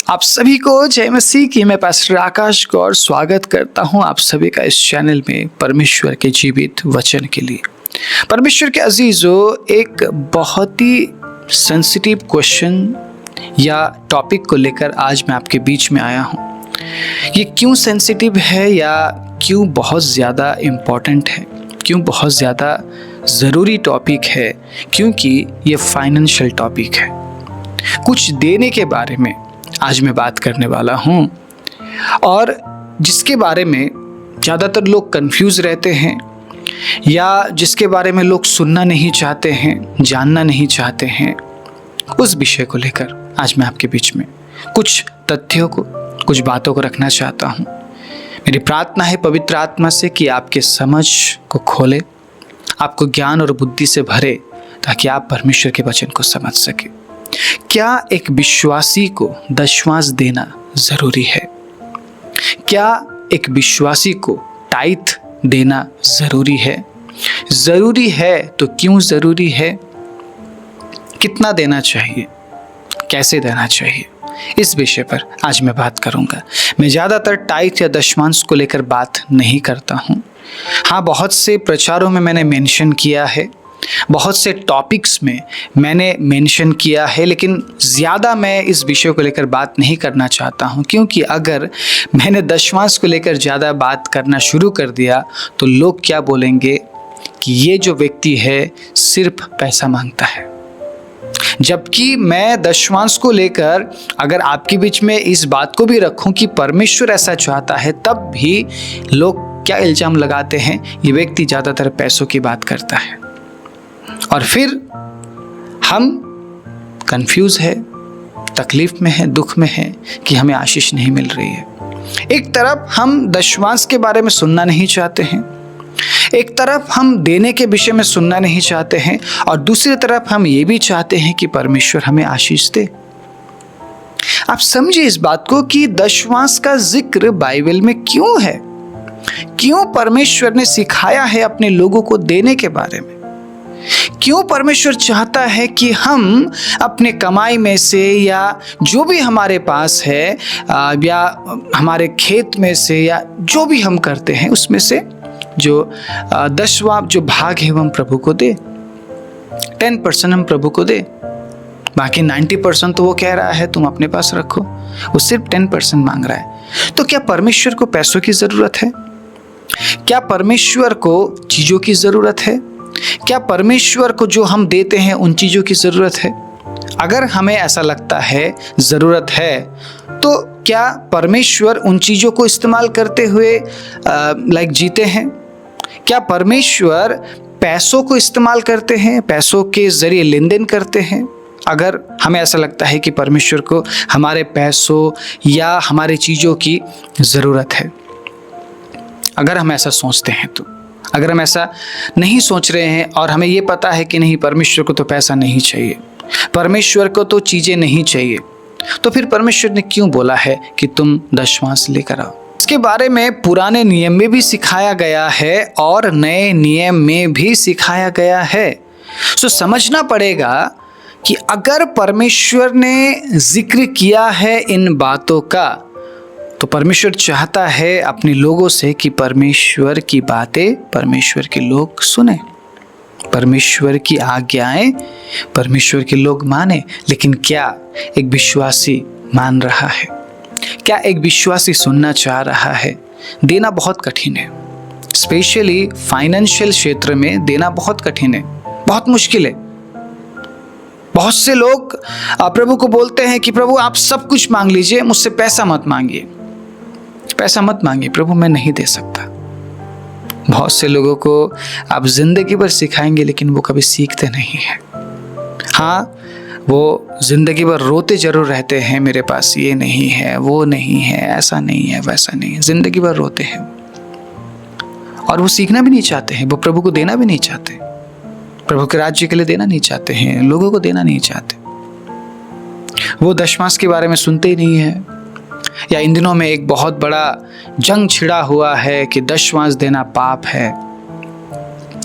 आप सभी को जय मसीह की। मैं पास्टर आकाश गौर स्वागत करता हूं आप सभी का इस चैनल में परमेश्वर के जीवित वचन के लिए। परमेश्वर के अजीजों, एक बहुत ही सेंसिटिव क्वेश्चन या टॉपिक को लेकर आज मैं आपके बीच में आया हूं। ये क्यों सेंसिटिव है या क्यों बहुत ज़्यादा इम्पॉर्टेंट है, क्यों बहुत ज़्यादा ज़रूरी टॉपिक है? क्योंकि ये फाइनेंशियल टॉपिक है। कुछ देने के बारे में आज मैं बात करने वाला हूँ और जिसके बारे में ज़्यादातर लोग कंफ्यूज रहते हैं या जिसके बारे में लोग सुनना नहीं चाहते हैं, जानना नहीं चाहते हैं। उस विषय को लेकर आज मैं आपके बीच में कुछ तथ्यों को, कुछ बातों को रखना चाहता हूँ। मेरी प्रार्थना है पवित्र आत्मा से कि आपके समझ को खोले, आपको ज्ञान और बुद्धि से भरे, ताकि आप परमेश्वर के वचन को समझ सके। क्या एक विश्वासी को दशमांश देना जरूरी है? क्या एक विश्वासी को टाइथ देना जरूरी है? जरूरी है तो क्यों जरूरी है? कितना देना चाहिए? कैसे देना चाहिए? इस विषय पर आज मैं बात करूंगा। मैं ज़्यादातर टाइथ या दशमांश को लेकर बात नहीं करता हूं। हाँ, बहुत से प्रचारों में मैंने मेंशन किया है, बहुत से टॉपिक्स में मैंने मेंशन किया है, लेकिन ज़्यादा मैं इस विषय को लेकर बात नहीं करना चाहता हूं, क्योंकि अगर मैंने दशमांश को लेकर ज़्यादा बात करना शुरू कर दिया तो लोग क्या बोलेंगे कि ये जो व्यक्ति है सिर्फ पैसा मांगता है। जबकि मैं दशमांश को लेकर अगर आपके बीच में इस बात को भी रखूं कि परमेश्वर ऐसा चाहता है, तब भी लोग क्या इल्ज़ाम लगाते हैं, ये व्यक्ति ज़्यादातर पैसों की बात करता है। और फिर हम कंफ्यूज है, तकलीफ में है, दुख में है कि हमें आशीष नहीं मिल रही है। एक तरफ हम दशमांश के बारे में सुनना नहीं चाहते हैं, एक तरफ हम देने के विषय में सुनना नहीं चाहते हैं, और दूसरी तरफ हम ये भी चाहते हैं कि परमेश्वर हमें आशीष दे। आप समझिए इस बात को कि दशमांश का जिक्र बाइबल में क्यों है, क्यों परमेश्वर ने सिखाया है अपने लोगों को देने के बारे में, क्यों परमेश्वर चाहता है कि हम अपने कमाई में से या जो भी हमारे पास है या हमारे खेत में से या जो भी हम करते हैं उसमें से जो 10वां जो भाग है वो हम प्रभु को दे। 10% हम प्रभु को दे, बाकी 90% तो वो कह रहा है तुम अपने पास रखो, वो सिर्फ 10% मांग रहा है। तो क्या परमेश्वर को पैसों की ज़रूरत है? क्या परमेश्वर को चीज़ों की ज़रूरत है? क्या परमेश्वर को जो हम देते हैं उन चीज़ों की ज़रूरत है? अगर हमें ऐसा लगता है ज़रूरत है, तो क्या परमेश्वर उन चीज़ों को इस्तेमाल करते हुए जीते हैं? क्या परमेश्वर पैसों को इस्तेमाल करते हैं, पैसों के ज़रिए लेन देन करते हैं? अगर हमें ऐसा लगता है कि परमेश्वर को हमारे पैसों या हमारे चीज़ों की ज़रूरत है, अगर हम ऐसा सोचते हैं, तो अगर हम ऐसा नहीं सोच रहे हैं और हमें ये पता है कि नहीं, परमेश्वर को तो पैसा नहीं चाहिए, परमेश्वर को तो चीज़ें नहीं चाहिए, तो फिर परमेश्वर ने क्यों बोला है कि तुम दशमांश लेकर आओ? इसके बारे में पुराने नियम में भी सिखाया गया है और नए नियम में भी सिखाया गया है। सो समझना पड़ेगा कि अगर परमेश्वर ने जिक्र किया है इन बातों का, तो परमेश्वर चाहता है अपने लोगों से कि परमेश्वर की बातें परमेश्वर के लोग सुने, परमेश्वर की आज्ञाएं परमेश्वर के लोग माने। लेकिन क्या एक विश्वासी मान रहा है? क्या एक विश्वासी सुनना चाह रहा है? देना बहुत कठिन है, स्पेशली फाइनेंशियल क्षेत्र में देना बहुत कठिन है, बहुत मुश्किल है। बहुत से लोग प्रभु को बोलते हैं कि प्रभु आप सब कुछ मांग लीजिए, मुझसे पैसा मत मांगिए, पैसा मत मांगिए प्रभु, मैं नहीं दे सकता। बहुत से लोगों को आप जिंदगी भर सिखाएंगे लेकिन वो कभी सीखते नहीं हैं। हाँ, वो जिंदगी भर रोते जरूर रहते हैं, मेरे पास ये नहीं है, वो नहीं है, ऐसा नहीं है, वैसा नहीं है, जिंदगी भर रोते हैं और वो सीखना भी नहीं चाहते हैं, वो प्रभु को देना भी नहीं चाहते, प्रभु के राज्य के लिए देना नहीं चाहते हैं, लोगों को देना नहीं चाहते। वो दशमांश के बारे में सुनते ही नहीं है। या इन दिनों में एक बहुत बड़ा जंग छिड़ा हुआ है कि दशमांश देना पाप है।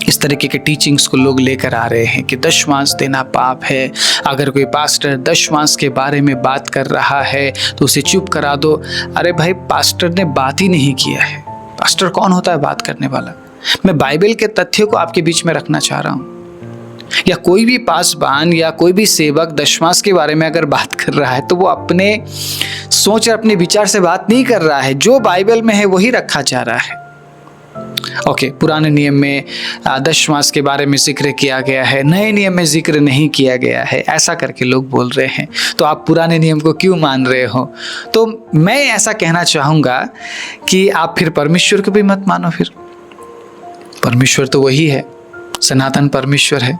इस तरीके के टीचिंग्स को लोग लेकर आ रहे हैं कि दशमांश देना पाप है, अगर कोई पास्टर दशमांश के बारे में बात कर रहा है तो उसे चुप करा दो। अरे भाई, पास्टर ने बात ही नहीं किया है। पास्टर कौन होता है बात करने वाला? मैं बाइबल के तथ्यों को आपके बीच में रखना चाह रहा हूँ। या कोई भी पासबान या कोई भी सेवक दशमांश के बारे में अगर बात कर रहा है तो वो अपने सोच और अपने विचार से बात नहीं कर रहा है, जो बाइबल में है वही रखा जा रहा है। ओके, पुराने नियम में दशमांश के बारे में जिक्र किया गया है, नए नियम में जिक्र नहीं किया गया है, ऐसा करके लोग बोल रहे हैं, तो आप पुराने नियम को क्यों मान रहे हो? तो मैं ऐसा कहना चाहूँगा कि आप फिर परमेश्वर को भी मत मानो। फिर परमेश्वर तो वही है, सनातन परमेश्वर है,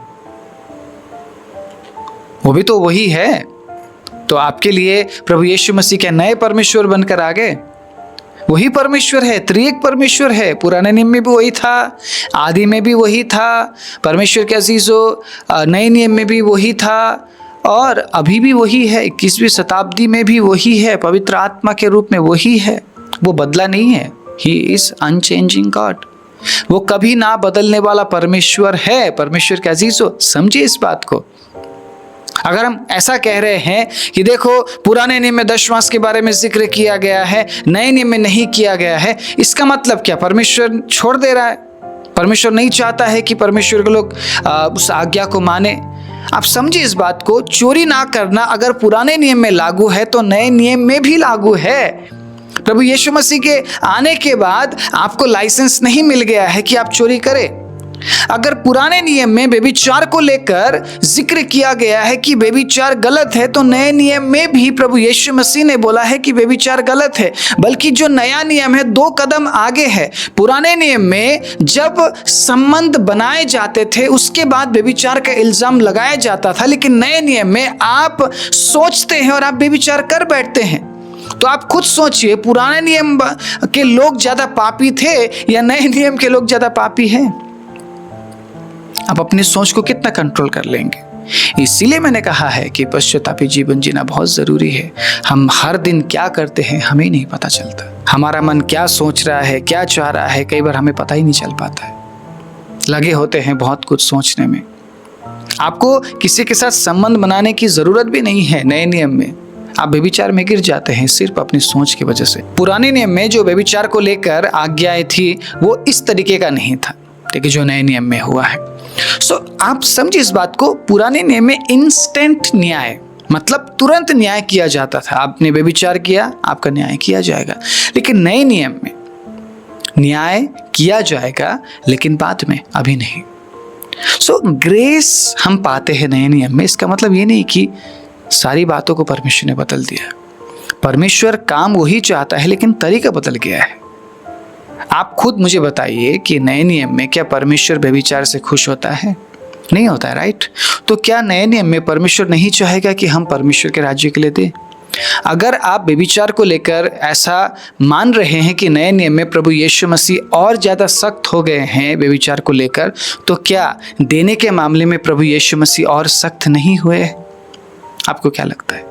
वो भी तो वही है। तो आपके लिए प्रभु यीशु मसीह के नए परमेश्वर बनकर आ गए। वही परमेश्वर है, त्रिएक परमेश्वर है। पुराने नियम में भी वही था, आदि में भी वही था, परमेश्वर के अजीजों नए नियम में भी वही था और अभी भी वही है, 21वीं शताब्दी में भी वही है, पवित्र आत्मा के रूप में वही है। वो बदला नहीं है। He is unchanging God. वो कभी ना बदलने वाला परमेश्वर है। परमेश्वर के अजीजों, समझिए इस बात को। अगर हम ऐसा कह रहे हैं कि देखो पुराने नियम में दशमांश के बारे में जिक्र किया गया है, नए नियम में नहीं किया गया है, इसका मतलब क्या? परमेश्वर छोड़ दे रहा है? परमेश्वर नहीं चाहता है कि परमेश्वर के लोग उस आज्ञा को माने? आप समझिए इस बात को। चोरी ना करना अगर पुराने नियम में लागू है तो नए नियम में भी लागू है। प्रभु यीशु मसीह के आने के बाद आपको लाइसेंस नहीं मिल गया है कि आप चोरी करें। अगर पुराने नियम में व्यभिचार को लेकर जिक्र किया गया है कि व्यभिचार गलत है, तो नए नियम में भी प्रभु यीशु मसीह ने बोला है कि व्यभिचार गलत है। बल्कि जो नया नियम है 2 कदम आगे है। पुराने नियम में जब संबंध बनाए जाते थे उसके बाद व्यभिचार का इल्जाम लगाया जाता था, लेकिन नए नियम में आप सोचते हैं और आप व्यभिचार कर बैठते हैं। तो आप खुद सोचिए, पुराने नियम के लोग ज्यादा पापी थे या नए नियम के लोग ज्यादा पापी हैं? आप अपनी सोच को कितना कंट्रोल कर लेंगे? इसीलिए मैंने कहा है कि पश्चातापी जीवन जीना बहुत जरूरी है। हम हर दिन क्या करते हैं हमें नहीं पता चलता। हमारा मन क्या सोच रहा है, क्या चाह रहा है, कई बार हमें पता ही नहीं चल पाता है। लगे होते हैं बहुत कुछ सोचने में। आपको किसी के साथ संबंध बनाने की जरूरत भी नहीं है। नए नियम में आप व्यभिचार में गिर जाते हैं सिर्फ अपनी सोच की वजह से। पुराने नियम में जो व्यभिचार को लेकर आज्ञाएं थी वो इस तरीके का नहीं था, ठीक है, जो नए नियम में हुआ है। आप समझिए इस बात को। पुराने नियम में इंस्टेंट न्याय, मतलब तुरंत न्याय किया जाता था। आपने व्यभिचार किया, आपका न्याय किया जाएगा। लेकिन नए नियम में न्याय किया जाएगा, लेकिन बाद में, अभी नहीं। ग्रेस हम पाते हैं नए नियम में। इसका मतलब ये नहीं कि सारी बातों को परमेश्वर ने बदल दिया। परमेश्वर काम वही चाहता है, लेकिन तरीका बदल गया है। आप खुद मुझे बताइए कि नए नियम में क्या परमेश्वर व्यभिचार से खुश होता है? नहीं होता है, राइट? तो क्या नए नियम में परमेश्वर नहीं चाहेगा कि हम परमेश्वर के राज्य के लिए दें? अगर आप व्यभिचार को लेकर ऐसा मान रहे हैं कि नए नियम में प्रभु यीशु मसीह और ज़्यादा सख्त हो गए हैं व्यभिचार को लेकर, तो क्या देने के मामले में प्रभु यीशु मसीह और सख्त नहीं हुए? आपको क्या लगता है?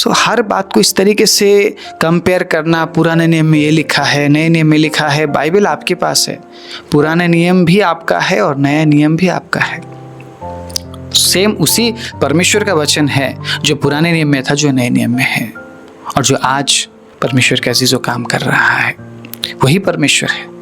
हर बात को इस तरीके से कंपेयर करना, पुराने नियम में ये लिखा है, नए नियम में लिखा है। बाइबल आपके पास है, पुराने नियम भी आपका है और नया नियम भी आपका है। सेम उसी परमेश्वर का वचन है जो पुराने नियम में था, जो नए नियम में है, और जो आज परमेश्वर के अजीजों काम कर रहा है वही परमेश्वर है।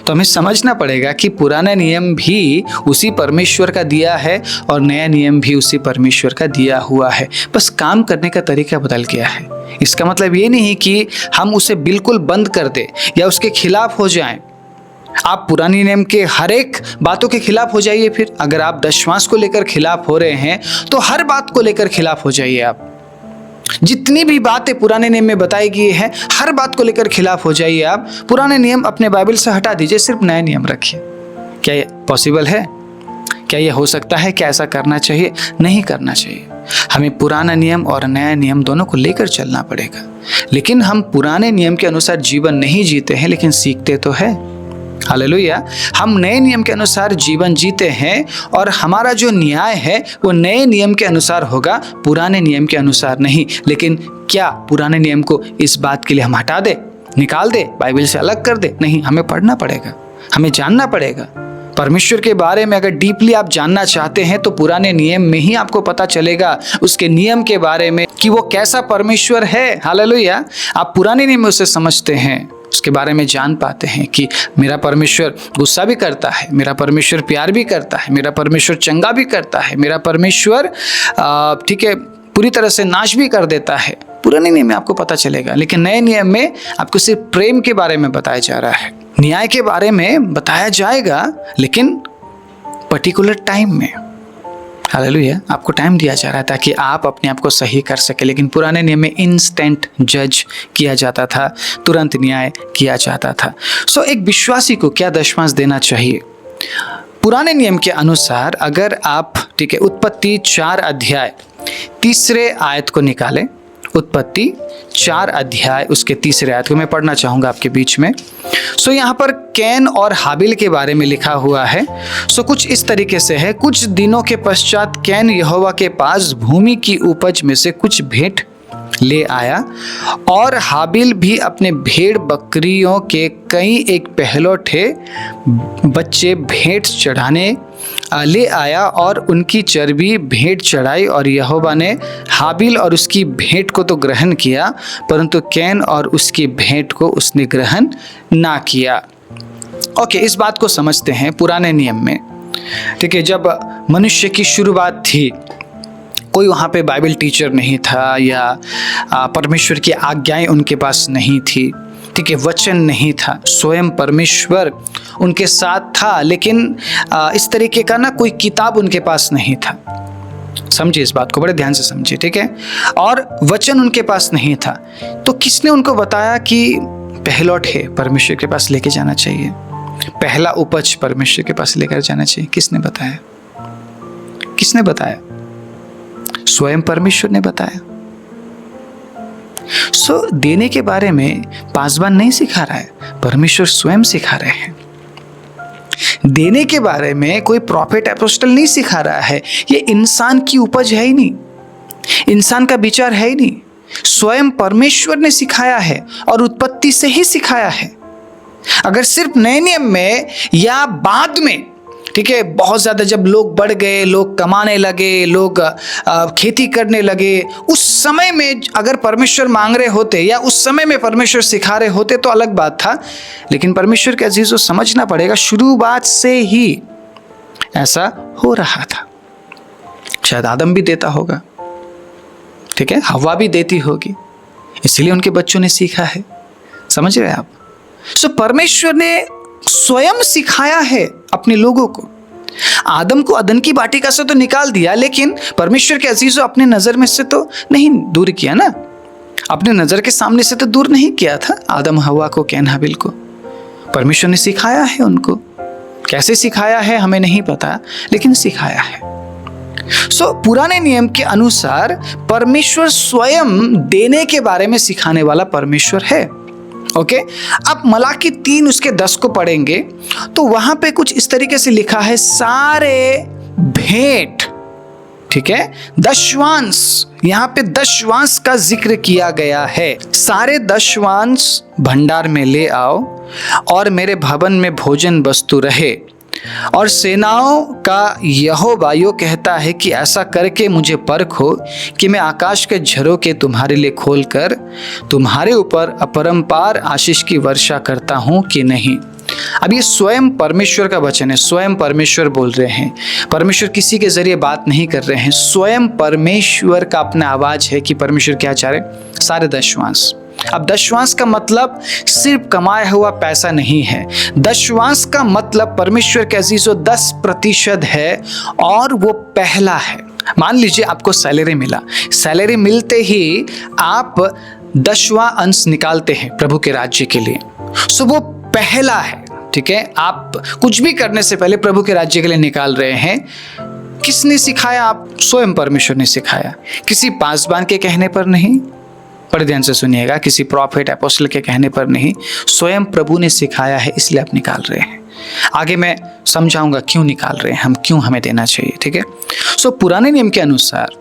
तो हमें समझना पड़ेगा कि पुराना नियम भी उसी परमेश्वर का दिया है और नया नियम भी उसी परमेश्वर का दिया हुआ है, बस काम करने का तरीका बदल गया है। इसका मतलब ये नहीं कि हम उसे बिल्कुल बंद कर दें या उसके खिलाफ हो जाएं। आप पुरानी नियम के हर एक बातों के खिलाफ हो जाइए। फिर अगर आप दशमांश को लेकर खिलाफ हो रहे हैं तो हर बात को लेकर खिलाफ हो जाइए। आप जितनी भी बातें पुराने नियम में बताई गई हैं, हर बात को लेकर खिलाफ हो जाइए। आप पुराने नियम अपने बाइबल से हटा दीजिए, सिर्फ नए नियम रखिए। क्या ये पॉसिबल है? क्या ये हो सकता है? क्या ऐसा करना चाहिए? नहीं करना चाहिए। हमें पुराना नियम और नया नियम दोनों को लेकर चलना पड़ेगा। लेकिन हम पुराने नियम के अनुसार जीवन नहीं जीते हैं, लेकिन सीखते तो है। हालेलुया। हम नए नियम के अनुसार जीवन जीते हैं और हमारा जो न्याय है वो नए नियम के अनुसार होगा, पुराने नियम के अनुसार नहीं। लेकिन क्या पुराने नियम को इस बात के लिए हम हटा दे, निकाल दे, बाइबल से अलग कर दे? नहीं, हमें पढ़ना पड़ेगा, हमें जानना पड़ेगा, परमेश्वर के बारे में अगर डीपली आप जानना चाहते हैं तो पुराने नियम में ही आपको पता चलेगा उसके नियम के बारे में कि वो कैसा परमेश्वर है। हालेलुया। आप पुराने नियम में उसे समझते हैं, उसके बारे में जान पाते हैं कि मेरा परमेश्वर गुस्सा भी करता है, मेरा परमेश्वर प्यार भी करता है, मेरा परमेश्वर चंगा भी करता है, मेरा परमेश्वर ठीक है पूरी तरह से नाश भी कर देता है। पुराने नियम में आपको पता चलेगा, लेकिन नए नियम में आपको सिर्फ प्रेम के बारे में बताया जा रहा है, न्याय के बारे में बताया जाएगा, लेकिन पर्टिकुलर टाइम में। हालेलुया। आपको टाइम दिया जा रहा है ताकि आप अपने आप को सही कर सके। लेकिन पुराने नियम में इंस्टेंट जज किया जाता था, तुरंत न्याय किया जाता था। सो एक विश्वासी को क्या दशमांश देना चाहिए? पुराने नियम के अनुसार अगर आप ठीक है उत्पत्ति 4 अध्याय 3 आयत को निकालें, उत्पत्ति 4 अध्याय उसके 3 आयत को मैं पढ़ना चाहूँगा आपके बीच में। सो यहाँ पर कैन और हाबिल के बारे में लिखा हुआ है। सो कुछ इस तरीके से है, कुछ दिनों के पश्चात कैन यहोवा के पास भूमि की उपज में से कुछ भेंट ले आया और हाबिल भी अपने भेड़ बकरियों के कई एक पहलौठे बच्चे भेंट चढ़ाने ले आया और उनकी चर्बी भेंट चढ़ाई। और यहोवा ने हाबिल और उसकी भेंट को तो ग्रहण किया, परंतु कैन और उसकी भेंट को उसने ग्रहण ना किया। ओके, इस बात को समझते हैं। पुराने नियम में ठीक है जब मनुष्य की शुरुआत थी, कोई वहाँ पे बाइबल टीचर नहीं था या परमेश्वर की आज्ञाएं उनके पास नहीं थी, ठीक है, वचन नहीं था, स्वयं परमेश्वर उनके साथ था, लेकिन इस तरीके का ना कोई किताब उनके पास नहीं था। समझिए इस बात को, बड़े ध्यान से समझिए, ठीक है। और वचन उनके पास नहीं था, तो किसने उनको बताया कि पहलौठे परमेश्वर के पास लेके जाना चाहिए, पहला उपज परमेश्वर के पास लेकर जाना चाहिए? किसने बताया? किसने बताया? स्वयं परमेश्वर ने बताया। सो देने के बारे में पासवान नहीं सिखा रहा है, परमेश्वर स्वयं सिखा रहे हैं। देने के बारे में कोई प्रॉफिट एपोस्टल नहीं सिखा रहा है, ये इंसान की उपज है ही नहीं, इंसान का विचार है ही नहीं, स्वयं परमेश्वर ने सिखाया है और उत्पत्ति से ही सिखाया है। अगर सिर्फ नए नियम में या बाद में ठीक है बहुत ज़्यादा जब लोग बढ़ गए, लोग कमाने लगे, लोग खेती करने लगे, उस समय में अगर परमेश्वर मांग रहे होते या उस समय में परमेश्वर सिखा रहे होते तो अलग बात था। लेकिन परमेश्वर के अजीज़ों समझना पड़ेगा, शुरुआत से ही ऐसा हो रहा था। शायद आदम भी देता होगा, ठीक है, हवा भी देती होगी, इसलिए उनके बच्चों ने सीखा है। समझ रहे हैं आप? सो परमेश्वर ने स्वयं सिखाया है अपने लोगों को। आदम को अदन की वाटिका से तो निकाल दिया, लेकिन परमेश्वर के अजीजों अपने नजर में से तो नहीं दूर किया ना, अपने नजर के सामने से तो दूर नहीं किया था आदम हवा को, कैन हाबिल को। परमेश्वर ने सिखाया है उनको। कैसे सिखाया है हमें नहीं पता, लेकिन सिखाया है। सो पुराने नियम के अनुसार परमेश्वर स्वयं देने के बारे में सिखाने वाला परमेश्वर है। ओके, अब मलाकी 3 उसके 10 को पढ़ेंगे तो वहां पे कुछ इस तरीके से लिखा है, सारे भेंट, ठीक है, दशवांश, यहां पे दशवांश का जिक्र किया गया है। सारे दशवांश भंडार में ले आओ और मेरे भवन में भोजन वस्तु रहे। और सेनाओं का यहोवा यो कहता है कि ऐसा करके मुझे परखो कि मैं आकाश के झरोखे तुम्हारे लिए खोलकर तुम्हारे ऊपर अपरंपार आशीष की वर्षा करता हूं कि नहीं। अब ये स्वयं परमेश्वर का वचन है, स्वयं परमेश्वर बोल रहे हैं। परमेश्वर किसी के जरिए बात नहीं कर रहे हैं, स्वयं परमेश्वर का अपना आवाज है कि परमेश्वर क्या चाह रहे। सारे दशवांश। अब दशवांश का मतलब सिर्फ कमाया हुआ पैसा नहीं है। दशवांश का मतलब परमेश्वर के अजीजों 10% है और वो पहला है। मान लीजिए आपको सैलरी मिला, सैलरी मिलते ही आप 10वां अंश निकालते हैं प्रभु के राज्य के लिए। सो वो पहला है, ठीक है। आप कुछ भी करने से पहले प्रभु के राज्य के लिए निकाल रहे हैं। किसने सिखाया? आप स्वयं परमेश्वर ने सिखाया, किसी पासवान के कहने पर नहीं, बड़े ध्यान से सुनिएगा, किसी प्रॉफिट एपोस्टल के कहने पर नहीं, स्वयं प्रभु ने सिखाया है, इसलिए आप निकाल रहे हैं। आगे मैं समझाऊंगा क्यों निकाल रहे हैं हम, क्यों हमें देना चाहिए, ठीक है। सो पुराने नियम के अनुसार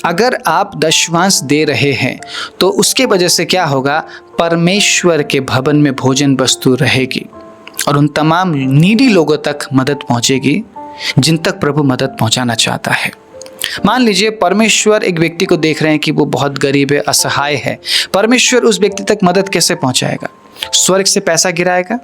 अगर आप दशवांश दे रहे हैं तो उसके वजह से क्या होगा? परमेश्वर के भवन में भोजन वस्तु रहेगी। और उन तमाम नीडी लोगों तक मदद पहुंचेगी जिन तक प्रभु मदद पहुंचाना चाहता है। मान लीजिए परमेश्वर एक व्यक्ति को देख रहे हैं कि वो बहुत गरीब है, असहाय है। परमेश्वर उस व्यक्ति तक मदद कैसे पहुंचाएगा? स्वर्ग से पैसा गिराएगा?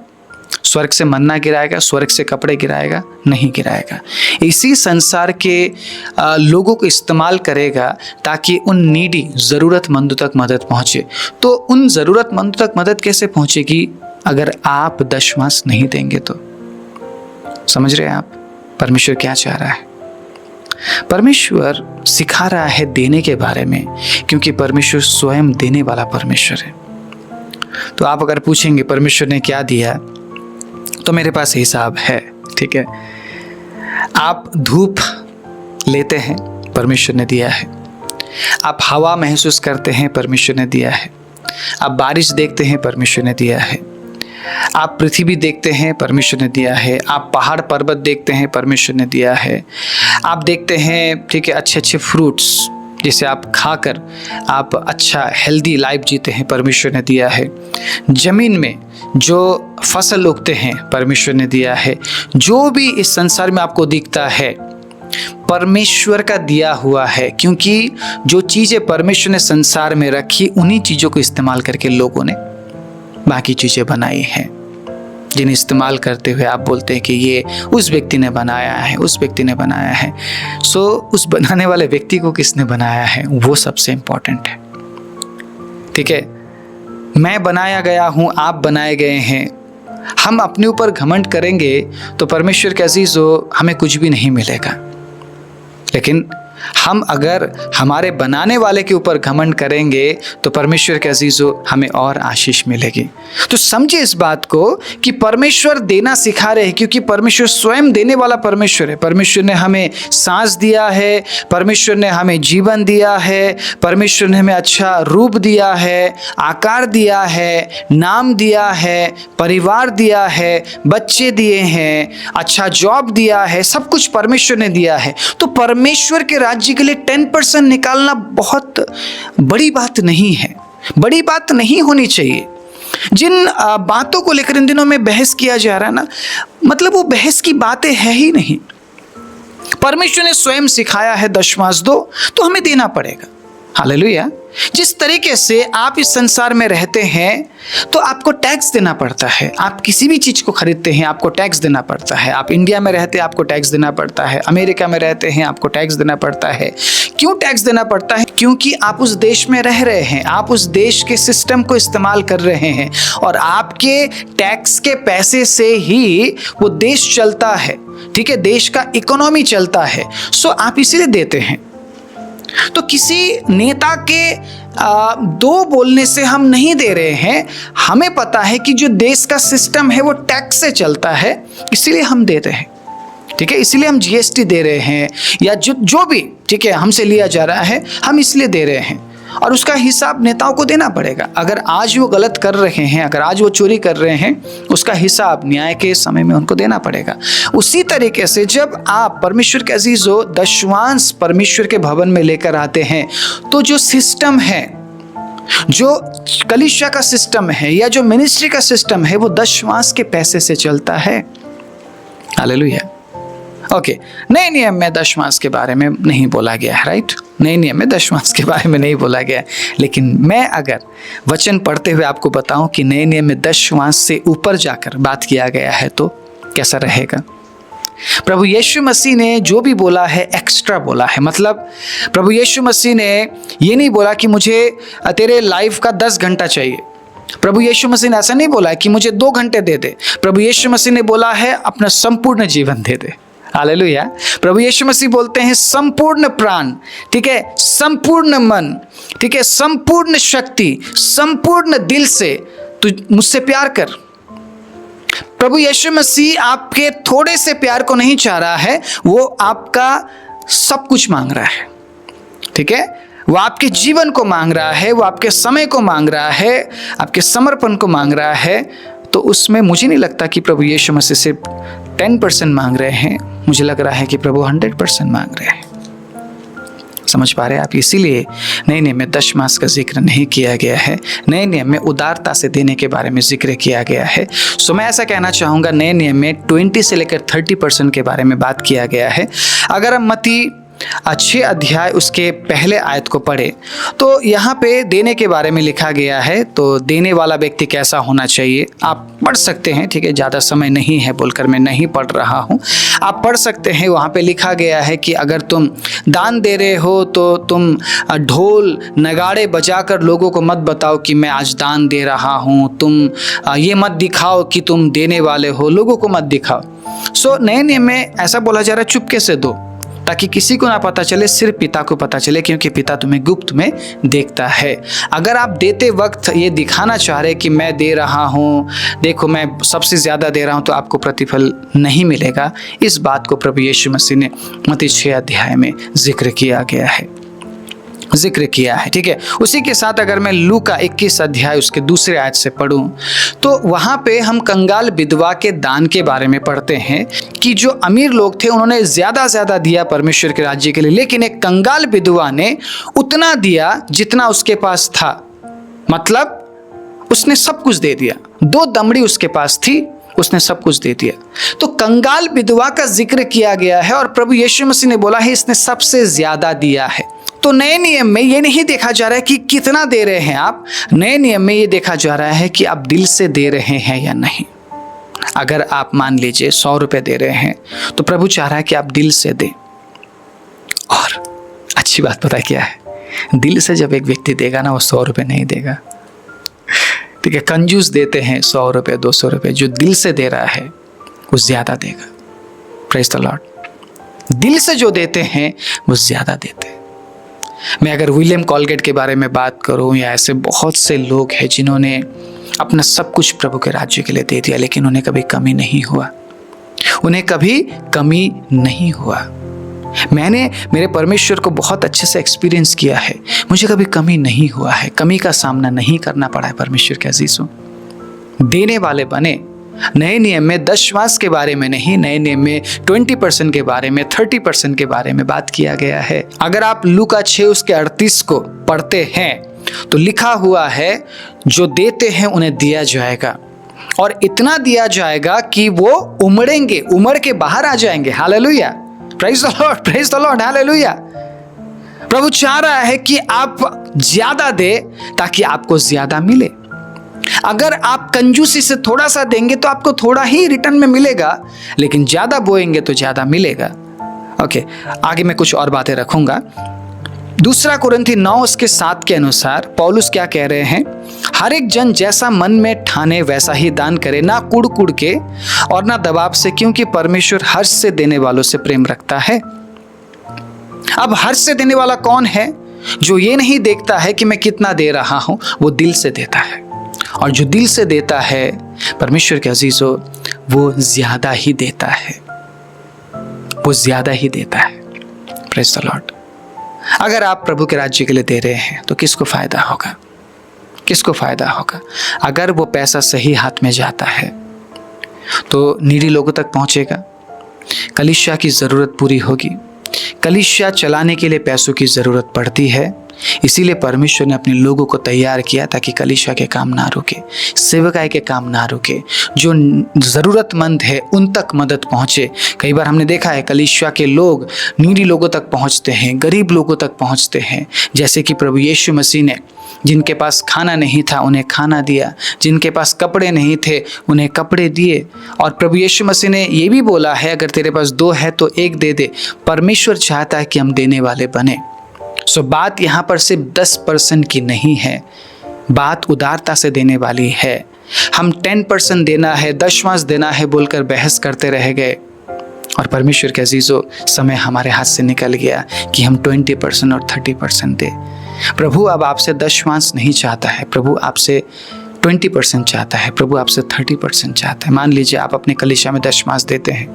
स्वर्ग से मन्ना गिराएगा? स्वर्ग से कपड़े गिराएगा? नहीं गिराएगा। इसी संसार के लोगों को इस्तेमाल करेगा ताकि उन नीडी ज़रूरतमंदों तक मदद पहुंचे। तो उन ज़रूरतमंदों तक मदद कैसे पहुंचेगी अगर आप दशमांश नहीं देंगे? तो समझ रहे हैं आप परमेश्वर क्या चाह रहा है? परमेश्वर सिखा रहा है देने के बारे में, क्योंकि परमेश्वर स्वयं देने वाला परमेश्वर है। तो आप अगर पूछेंगे परमेश्वर ने क्या दिया, तो मेरे पास हिसाब है, ठीक है। आप धूप लेते हैं, परमेश्वर ने दिया है। आप हवा महसूस करते हैं, परमेश्वर ने दिया है। आप बारिश देखते हैं, परमेश्वर ने दिया है। आप पृथ्वी देखते हैं, परमेश्वर ने दिया है। आप पहाड़ पर्वत देखते हैं, परमेश्वर ने दिया है। आप देखते हैं, ठीक है, अच्छे अच्छे फ्रूट्स जिसे आप खाकर आप अच्छा हेल्दी लाइफ जीते हैं, परमेश्वर ने दिया है। ज़मीन में जो फसल उगते हैं, परमेश्वर ने दिया है। जो भी इस संसार में आपको दिखता है परमेश्वर का दिया हुआ है, क्योंकि जो चीज़ें परमेश्वर ने संसार में रखी उन्हीं चीज़ों को इस्तेमाल करके लोगों ने बाकी चीज़ें बनाई हैं, जिन्हें इस्तेमाल करते हुए आप बोलते हैं कि ये उस व्यक्ति ने बनाया है, उस व्यक्ति ने बनाया है। सो उस बनाने वाले व्यक्ति को किसने बनाया है, वो सबसे इम्पोर्टेंट है, ठीक है। मैं बनाया गया हूँ, आप बनाए गए हैं। हम अपने ऊपर घमंड करेंगे तो परमेश्वर के अजीज़ों हमें कुछ भी नहीं मिलेगा। लेकिन हम अगर हमारे बनाने वाले के ऊपर घमंड करेंगे तो परमेश्वर के अजीज़ों हमें और आशीष मिलेगी। तो समझिए इस बात को कि परमेश्वर देना सिखा रहे हैं, क्योंकि परमेश्वर स्वयं देने वाला परमेश्वर है। परमेश्वर ने हमें सांस दिया है, परमेश्वर ने हमें जीवन दिया है, परमेश्वर ने हमें अच्छा रूप दिया है, आकार दिया है, नाम दिया है, परिवार दिया है, बच्चे दिए हैं, अच्छा जॉब दिया है, सब कुछ परमेश्वर ने दिया है। तो परमेश्वर के राज्य के लिए 10% निकालना बहुत बड़ी बात नहीं है, बड़ी बात नहीं होनी चाहिए। जिन बातों को लेकर इन दिनों में बहस किया जा रहा है ना, मतलब वो बहस की बातें है ही नहीं। परमेश्वर ने स्वयं सिखाया है दशमांश दो, तो हमें देना पड़ेगा। हालेलुया। जिस तरीके से आप इस संसार में रहते हैं तो आपको टैक्स देना पड़ता है। आप किसी भी चीज़ को खरीदते हैं, आपको टैक्स देना पड़ता है। आप इंडिया में रहते हैं, आपको टैक्स देना पड़ता है। अमेरिका में रहते हैं, आपको टैक्स देना पड़ता है। क्यों टैक्स देना पड़ता है? क्योंकि आप उस देश में रह रहे हैं, आप उस देश के सिस्टम को इस्तेमाल कर रहे हैं, और आपके टैक्स के पैसे से ही वो देश चलता है, ठीक है, देश का इकोनॉमी चलता है। सो आप इसीलिए देते हैं। तो किसी नेता के दो बोलने से हम नहीं दे रहे हैं। हमें पता है कि जो देश का सिस्टम है वो टैक्स से चलता है, इसीलिए हम दे रहे हैं, ठीक है। इसीलिए हम जीएसटी दे रहे हैं, या जो भी, ठीक है, हमसे लिया जा रहा है, हम इसलिए दे रहे हैं, और उसका हिसाब नेताओं को देना पड़ेगा। अगर आज वो गलत कर रहे हैं, अगर आज वो चोरी कर रहे हैं, उसका हिसाब न्याय के समय में उनको देना पड़ेगा। उसी तरीके से जब आप परमेश्वर के अजीज़ों दशमांश परमेश्वर के भवन में लेकर आते हैं, तो जो सिस्टम है, जो कलीसिया का सिस्टम है, या जो मिनिस्ट्री का सिस्टम है, वो दशमांश के पैसे से चलता है। हालेलुया। ओके, नए नियम में दशमांश के बारे में नहीं बोला गया है, राइट। नए नियम में दशमांश के बारे में नहीं बोला गया है। लेकिन मैं अगर वचन पढ़ते हुए आपको बताऊं कि नए नियम में दशमांश से ऊपर जाकर बात किया गया है, तो कैसा रहेगा? प्रभु यीशु मसीह ने जो भी बोला है एक्स्ट्रा बोला है। मतलब प्रभु यीशु मसीह ने ये नहीं बोला कि मुझे तेरे लाइफ का 10 घंटा चाहिए। प्रभु यीशु मसीह ने ऐसा नहीं बोला कि मुझे 2 घंटे दे दे। प्रभु यीशु मसीह ने बोला है अपना संपूर्ण जीवन दे दे। हालेलुया। प्रभु यीशु मसीह बोलते हैं संपूर्ण प्राण, ठीक है, संपूर्ण मन, ठीक है, संपूर्ण शक्ति, संपूर्ण दिल से तू मुझसे प्यार कर। प्रभु यीशु मसीह आपके थोड़े से प्यार को नहीं चाह रहा है, वो आपका सब कुछ मांग रहा है, ठीक है। वो आपके जीवन को मांग रहा है, वो आपके समय को मांग रहा है, आपके समर्पण को मांग रहा है। तो उसमें मुझे नहीं लगता कि प्रभु यीशु मसीह सिर्फ 10% मांग रहे हैं, मुझे लग रहा है कि प्रभु 100% मांग रहे हैं। समझ पा रहे हैं आप? इसीलिए नए नियम में दशमांश का जिक्र नहीं किया गया है, नए नियम में उदारता से देने के बारे में जिक्र किया गया है। सो मैं ऐसा कहना चाहूँगा, नए नियम में 20 से लेकर 30% के बारे में बात किया गया है। अगर हम मत्ती 6 अध्याय उसके पहले आयत को पढ़े तो यहाँ पे देने के बारे में लिखा गया है। तो देने वाला व्यक्ति कैसा होना चाहिए आप पढ़ सकते हैं, ठीक है, ज़्यादा समय नहीं है बोलकर मैं नहीं पढ़ रहा हूँ, आप पढ़ सकते हैं। वहाँ पे लिखा गया है कि अगर तुम दान दे रहे हो तो तुम ढोल नगाड़े बजाकर लोगों को मत बताओ कि मैं आज दान दे रहा हूँ, तुम ये मत दिखाओ कि तुम देने वाले हो, लोगों को मत दिखाओ। सो नए नियम में ऐसा बोला जा रहा है, चुपके से दो ताकि किसी को ना पता चले, सिर्फ पिता को पता चले, क्योंकि पिता तुम्हें गुप्त में देखता है। अगर आप देते वक्त ये दिखाना चाह रहे कि मैं दे रहा हूँ, देखो मैं सबसे ज़्यादा दे रहा हूँ, तो आपको प्रतिफल नहीं मिलेगा। इस बात को प्रभु यीशु मसीह ने मत्ती 6 अध्याय में जिक्र किया है, ठीक है। उसी के साथ अगर मैं लूका 21 अध्याय उसके दूसरे आयत से पढ़ूं तो वहाँ पे हम कंगाल विधवा के दान के बारे में पढ़ते हैं कि जो अमीर लोग थे उन्होंने ज़्यादा दिया परमेश्वर के राज्य के लिए, लेकिन एक कंगाल विधवा ने उतना दिया जितना उसके पास था, मतलब उसने सब कुछ दे दिया। 2 दमड़ी उसके पास थी, उसने सब कुछ दे दिया। तो कंगाल विधवा का जिक्र किया गया है और प्रभु यीशु मसीह ने बोला है इसने सबसे ज़्यादा दिया है। तो नए नियम में ये नहीं देखा जा रहा है कि कितना दे रहे हैं आप, नए नियम में ये देखा जा रहा है कि आप दिल से दे रहे हैं या नहीं। अगर आप मान लीजिए 100 रुपये दे रहे हैं तो प्रभु चाह रहा है कि आप दिल से दें। और अच्छी बात पता क्या है, दिल से जब एक व्यक्ति देगा ना, वो 100 रुपये नहीं देगा, ठीक है। कंजूस देते हैं 100 रुपये 200 रुपये, जो दिल से दे रहा है वो ज़्यादा देगा। Praise the Lord. दिल से जो देते हैं वो ज़्यादा देते हैं। मैं अगर विलियम कॉलगेट के बारे में बात करूं, या ऐसे बहुत से लोग हैं जिन्होंने अपना सब कुछ प्रभु के राज्य के लिए दे दिया, लेकिन उन्हें कभी कमी नहीं हुआ। मैंने मेरे परमेश्वर को बहुत अच्छे से एक्सपीरियंस किया है, मुझे कभी कमी नहीं हुआ है, कमी का सामना नहीं करना पड़ा है। परमेश्वर के अजीजों, देने वाले बने। नए नियम में दशमांश के बारे में नहीं, नए नियम में 20% के बारे में, 30% के बारे में बात किया गया है। अगर आप लूका 6 उसके 38 को पढ़ते हैं तो लिखा हुआ है जो देते हैं उन्हें दिया जाएगा, और इतना दिया जाएगा कि वो उमड़ेंगे, उमड़ के बाहर आ जाएंगे। Hallelujah, praise the lord, hallelujah. प्रभु चाह रहा है कि आप ज्यादा दे ताकि आपको ज्यादा मिले। अगर आप कंजूसी से थोड़ा सा देंगे तो आपको थोड़ा ही रिटर्न में मिलेगा, लेकिन ज्यादा बोएंगे तो ज्यादा मिलेगा। ओके, आगे मैं कुछ और बातें रखूंगा। 2 कुरिन्थी 9 उसके 7 के अनुसार पौलुस क्या कह रहे हैं, हर एक जन जैसा मन में ठाने वैसा ही दान करे, ना कुड़ के और ना दबाव से, क्योंकि परमेश्वर हर्ष से देने वालों से प्रेम रखता है। अब हर्ष से देने वाला कौन है? जो ये नहीं देखता है कि मैं कितना दे रहा हूं, वो दिल से देता है। और जो दिल से देता है, परमेश्वर के अजीजों, वो ज्यादा ही देता है, वो ज्यादा ही देता है। Praise the Lord. अगर आप प्रभु के राज्य के लिए दे रहे हैं तो किसको फायदा होगा? किसको फायदा होगा? अगर वो पैसा सही हाथ में जाता है तो नीडी लोगों तक पहुंचेगा, कलीसिया की जरूरत पूरी होगी। कलीसिया चलाने के लिए पैसों की जरूरत पड़ती है, इसीलिए परमेश्वर ने अपने लोगों को तैयार किया ताकि कलीसिया के काम ना रुके, सेवकाई के काम ना रुके, जो ज़रूरतमंद है उन तक मदद पहुँचे। कई बार हमने देखा है कलीसिया के लोग नीडी लोगों तक पहुँचते हैं, गरीब लोगों तक पहुँचते हैं, जैसे कि प्रभु यीशु मसीह ने जिनके पास खाना नहीं था उन्हें खाना दिया, जिनके पास कपड़े नहीं थे उन्हें कपड़े दिए। और प्रभु यीशु मसीह ने ये भी बोला है, अगर तेरे पास 2 है तो 1 दे दे। परमेश्वर चाहता है कि हम देने वाले बने। सो बात यहाँ पर सिर्फ 10% की नहीं है, बात उदारता से देने वाली है। हम 10% देना है, दशमांश देना है बोलकर बहस करते रह गए, और परमेश्वर के अजीजों, समय हमारे हाथ से निकल गया कि हम 20% और 30% दे। प्रभु अब आपसे दशमांश नहीं चाहता है, प्रभु आपसे 20% चाहता है, प्रभु आपसे 30% चाहता है। मान लीजिए आप अपने कलीसिया में दशमांश देते हैं,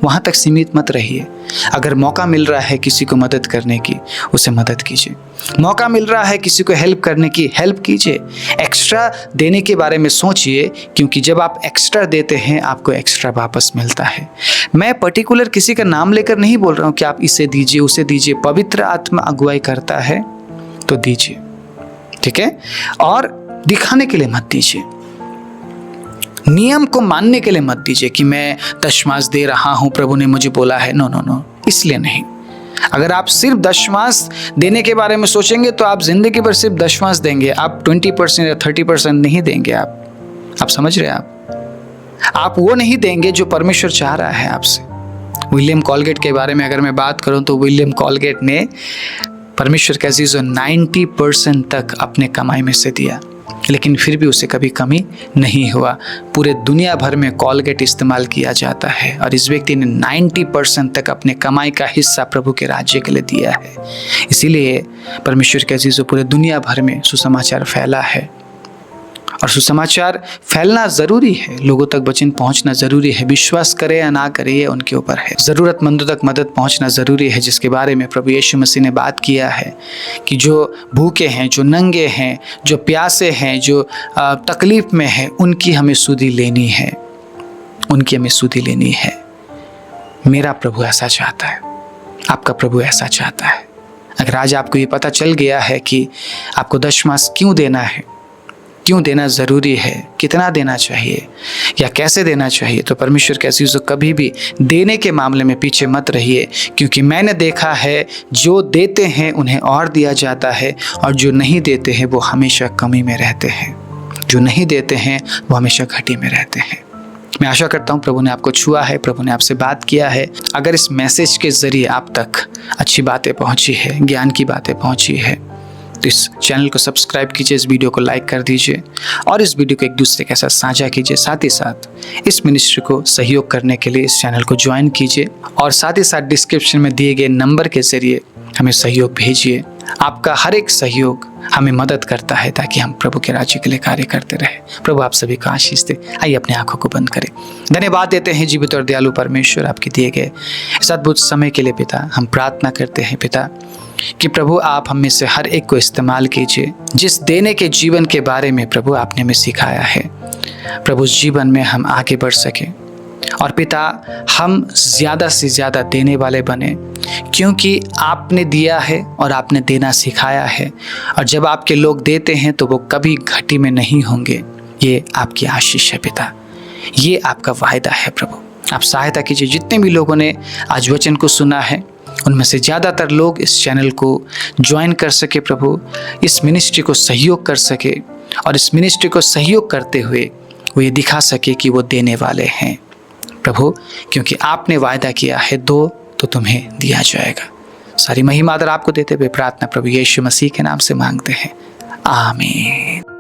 वहाँ तक सीमित मत रहिए। अगर मौका मिल रहा है किसी को मदद करने की, उसे मदद कीजिए। मौका मिल रहा है किसी को हेल्प करने की, हेल्प कीजिए। एक्स्ट्रा देने के बारे में सोचिए, क्योंकि जब आप एक्स्ट्रा देते हैं आपको एक्स्ट्रा वापस मिलता है। मैं पर्टिकुलर किसी का नाम लेकर नहीं बोल रहा हूँ कि आप इसे दीजिए उसे दीजिए। पवित्र आत्मा अगुवाई करता है तो दीजिए, ठीक है? और दिखाने के लिए मत दीजिए, नियम को मानने के लिए मत दीजिए कि मैं दशमांश दे रहा हूं, प्रभु ने मुझे बोला है। नो नो नो, इसलिए नहीं। अगर आप सिर्फ दशमांश देने के बारे में सोचेंगे तो आप जिंदगी भर सिर्फ दशमांश देंगे, आप 20% या 30% नहीं देंगे। आप समझ रहे हैं? आप वो नहीं देंगे जो परमेश्वर चाह रहा है आपसे। विलियम कॉलगेट के बारे में अगर मैं बात करूं तो विलियम कॉलगेट ने परमेश्वर के अजीज़ों 90% तक अपने कमाई में से दिया, लेकिन फिर भी उसे कभी कमी नहीं हुआ। पूरे दुनिया भर में कॉलगेट इस्तेमाल किया जाता है और इस व्यक्ति ने 90% तक अपने कमाई का हिस्सा प्रभु के राज्य के लिए दिया है। इसीलिए परमेश्वर के अजीज़ों, पूरे दुनिया भर में सुसमाचार फैला है और सुसमाचार फैलना ज़रूरी है, लोगों तक वचन पहुंचना ज़रूरी है। विश्वास करे या ना करे ये उनके ऊपर है। ज़रूरतमंदों तक मदद पहुंचना ज़रूरी है, जिसके बारे में प्रभु यीशु मसीह ने बात किया है कि जो भूखे हैं, जो नंगे हैं, जो प्यासे हैं, जो तकलीफ में हैं, उनकी हमें सुधि लेनी है, उनकी हमें सुधि लेनी है। मेरा प्रभु ऐसा चाहता है, आपका प्रभु ऐसा चाहता है। अगर आज आपको ये पता चल गया है कि आपको दशमांश क्यों देना है, क्यों देना ज़रूरी है, कितना देना चाहिए या कैसे देना चाहिए, तो परमेश्वर के अजीज़ों, कभी भी देने के मामले में पीछे मत रहिए, क्योंकि मैंने देखा है जो देते हैं उन्हें और दिया जाता है और जो नहीं देते हैं वो हमेशा कमी में रहते हैं। जो नहीं देते हैं वो हमेशा घटी में रहते हैं। मैं आशा करता हूँ प्रभु ने आपको छुआ है, प्रभु ने आपसे बात किया है। अगर इस मैसेज के ज़रिए आप तक अच्छी बातें पहुँची है, ज्ञान की बातें पहुँची है, तो इस चैनल को सब्सक्राइब कीजिए, इस वीडियो को लाइक कर दीजिए और इस वीडियो को एक दूसरे के साथ साझा कीजिए। साथ ही साथ इस मिनिस्ट्री को सहयोग करने के लिए इस चैनल को ज्वाइन कीजिए और साथ ही साथ डिस्क्रिप्शन में दिए गए नंबर के जरिए हमें सहयोग भेजिए। आपका हर एक सहयोग हमें मदद करता है ताकि हम प्रभु के राज्य के लिए कार्य करते रहे। प्रभु आप सभी को आशीष दे। आइए अपने आंखों को बंद करें। धन्यवाद देते हैं जीवित और दयालु परमेश्वर, आपके दिए गए इस अद्भुत समय के लिए। पिता, हम प्रार्थना करते हैं पिता कि प्रभु आप हम में से हर एक को इस्तेमाल कीजिए, जिस देने के जीवन के बारे में प्रभु आपने हमें सिखाया है। प्रभु उस जीवन में हम आगे बढ़ सकें और पिता हम ज़्यादा से ज़्यादा देने वाले बने, क्योंकि आपने दिया है और आपने देना सिखाया है। और जब आपके लोग देते हैं तो वो कभी घटी में नहीं होंगे। ये आपकी आशीष है पिता, ये आपका वायदा है। प्रभु आप सहायता कीजिए, जितने भी लोगों ने आज वचन को सुना है उनमें से ज़्यादातर लोग इस चैनल को ज्वाइन कर सके, प्रभु इस मिनिस्ट्री को सहयोग कर सके और इस मिनिस्ट्री को सहयोग करते हुए वो ये दिखा सके कि वो देने वाले हैं प्रभु, क्योंकि आपने वायदा किया है, दो तो तुम्हें दिया जाएगा। सारी महिमा आदर आपको देते हुए प्रार्थना प्रभु यीशु मसीह के नाम से मांगते हैं, आमीन।